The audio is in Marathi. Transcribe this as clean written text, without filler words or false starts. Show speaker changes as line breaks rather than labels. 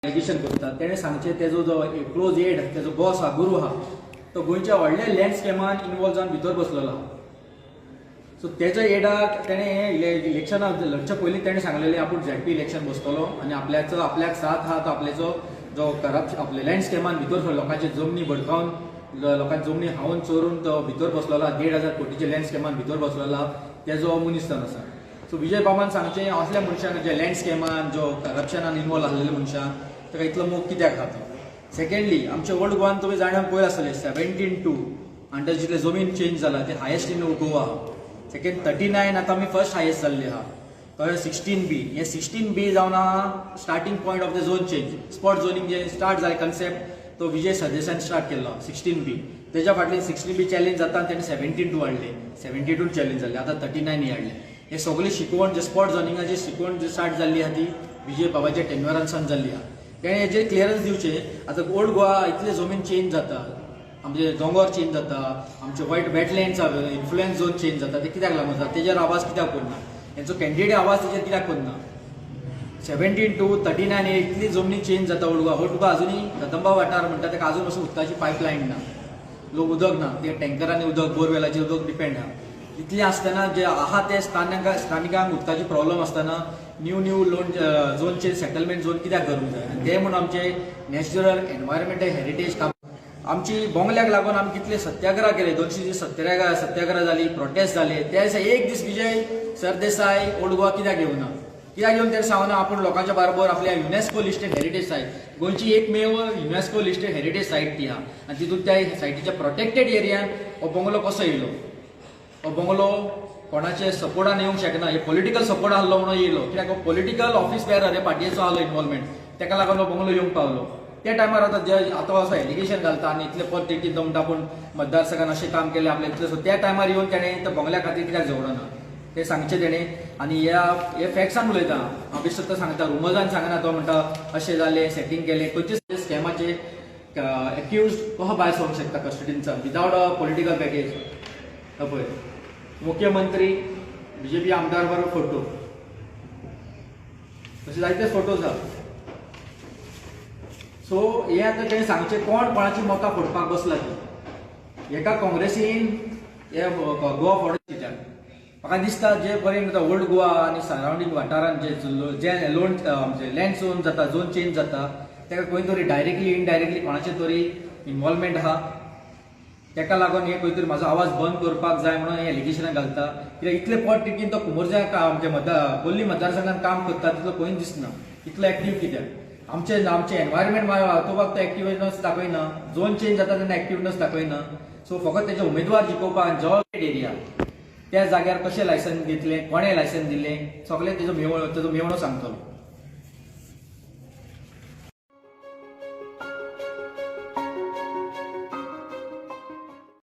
एलिगेशन करता तेणे सांगचे तेजो जो क्लोज एड तेजो बॉस हा गुरू हा तो गोंयच्या व्हडल्या लँड स्कॅमान इन्वॉल्व जावन भितर बसलेलो हा. सो तेच्या एडाक तेणे इलेक्शना लढच्या पयलीं तेणे सांगलेलें आपूण झॅडपी इलेक्शन बसतलो आनी आपल्याक साथ हा तो आपल्याचो जो करप्शन आपले लँड स्कॅमान भितर लोकांची जमनी भडकावन लोकांची जमनी हावून चोरून तो भितर बसलेलो 1,500 कोटीचे लँड स्कॅमान भितर बसलेलो हा तेजो मनीस जावन आसा. सो विजय बाबान सांगचें असल्या मनशांक जे लँड स्कॅमान जो करप्शनान इन्वॉल्व आसलेले मनशांक ताका इतलो मोग कित्याक खाता. सेकंडली आमच्या ओल्ड गोवान तुम्ही जाणांक पयर आसतले 17-2 आनी जितले जमीन चेंज जाला ते हायेस्ट इन गोवा. सेकंड 39 आता आमी फर्स्ट हायेस्ट जाल्ले आहा. तो 16B हे 16B जावन आहा starting point of the zone change spot zoning जे स्टार्ट जाले कन्सेप्ट तो विजय सरदेसायन स्टार्ट केल्लो 16B. तेच्या फाटल्यान 16B चॅलेंज जाता आनी तेणे 72 हाडले 72 चॅलेंज जाल्ले आतां 39 हाडले. हे सगळे शिकवण जे स्पॉट झोनिंगाची शिकवण जी स्टार्ट जाल्ली आहा ती विजय बाबाच्या टेन्युअरानसान जाल्ली आहा. तेणे हेजे क्लियरन्स दिवचे. आतां ओल्ड गोवा इतले जमीन चेंज जाता आमचे दोंगर चेंज जाता आमचे वायट वेटलँड्स इन्फ्लुएन्स झोन चेंज जाता ते कित्याक लागून जाता तेजेर आवाज कित्याक करना हेंचो कॅन्डिडेट आवाज तेजेर कित्याक करना. 17-2 39 हे इतली जमनी चेंज जाता ओल्ड गोवा अजुनूय कदंबा वाठार म्हणटा ताका अजून असो उदकाची पायपलायन ना लोक उदक ना ते टँकरांनी उदक बोरवेलाचेर उदक डिपेंड आहा. इतले आसतना जे आहा ते स्थानिकांक उदकाची प्रॉब्लम आसतना new zone change settlement zone कित्याक करूंक जाय आनी ते म्हणून आमचे नॅचरल एनवायरमेंटल हेरिटेज आमची बोंगल्याक लागून आमी कितले सत्याग्रह केले 200 दीस सत्याग्रह जाली प्रोटेस्ट जाले त्या दिसा एक दीस विजय सरदेसाय ओल्ड गोवा कित्याक येवना कित्याक येवन ते सांगना आपूण लोकांच्या बरोबर आपल्या युनेस्को लिस्टेड हेरिटेज सायट गोंयची एकमेव युनेस्को लिस्टेड हेरिटेज सायट ती आहा आनी तितून त्या सायटीच्या प्रोटेक्टेड एरियान हो बंगलो कसो येयलो. हो बंगलो कोणाचे सपोर्टान येवंक शकना हे पॉलिटिकल सपोर्ट आसलो म्हणून येयलो कित्याक हो पॉलिटिकल ऑफिस बेरर हे पार्टीचो आसलो इन्वॉल्वमेंट ताका लागून हो बंगलो येवंक पावलो. त्या टायमार आतां असो एलिगेशन घालता आनी इतले पद्धतीन म्हणटा पूण मतदारसंघान अशें काम केलें आपलें इतलें सो त्या टायमार येवन तेणें त्या बंगल्या खातीर कित्याक झगडना ते सांगचें तेणें. आनी हे फॅक्ट्सान उलयता हांव बेश्टो सांगता रुमर्सान सांगना तो म्हणटा अशें जालें सेटींग केलें खंयचे स्कॅमाचे एक्यूज कसो भायर सरूंक शकता कस्टडीनसान विदावट अ पॉलिटिकल पॅकेज. पळय मुख्यमंत्री BJP आमदार बरोबर फोटो तशें जायते फोटोज आहा. सो हे आतां तेणें सांगचें कोण कोणाची मतां फोडपाक बसला ती एका काँग्रेसीन हे गोवा फॉरेस्ट कित्याक म्हाका दिसता जे पर्यंत ओल्ड गोवा आनी सरावंडींग वाठारांत जे लोन म्हणजे लँड झोन जाता झोन चेंज जाता ताका खंय तरी डायरेक्टली इनडायरेक्टली कोणाचे तरी इन्वॉल्वमेंट आहा. ताका लागून हे खंय तरी म्हाजो आवाज बंद करपाक जाय म्हणून हे एलिगेशनां घालता कित्याक इतले पट तिकीन तो कुंभरज्या कोल्ली मतदारसंघात काम करता तितलो खंय दिसना इतलो एक्टीव कित्याक आमचे एनवायरमेंट वाचोवपाक तो एक्टिवनेस दाखयना झोन चेंज जाता तेन्ना एक्टिवनेस दाखयना. सो फकत तेजे उमेदवार जिखोवपाक जो एरिया त्या जाग्यार कशें लायसन घेतलें कोणें लायसन दिलें सगळें तेजो मेवणो सांगतलो.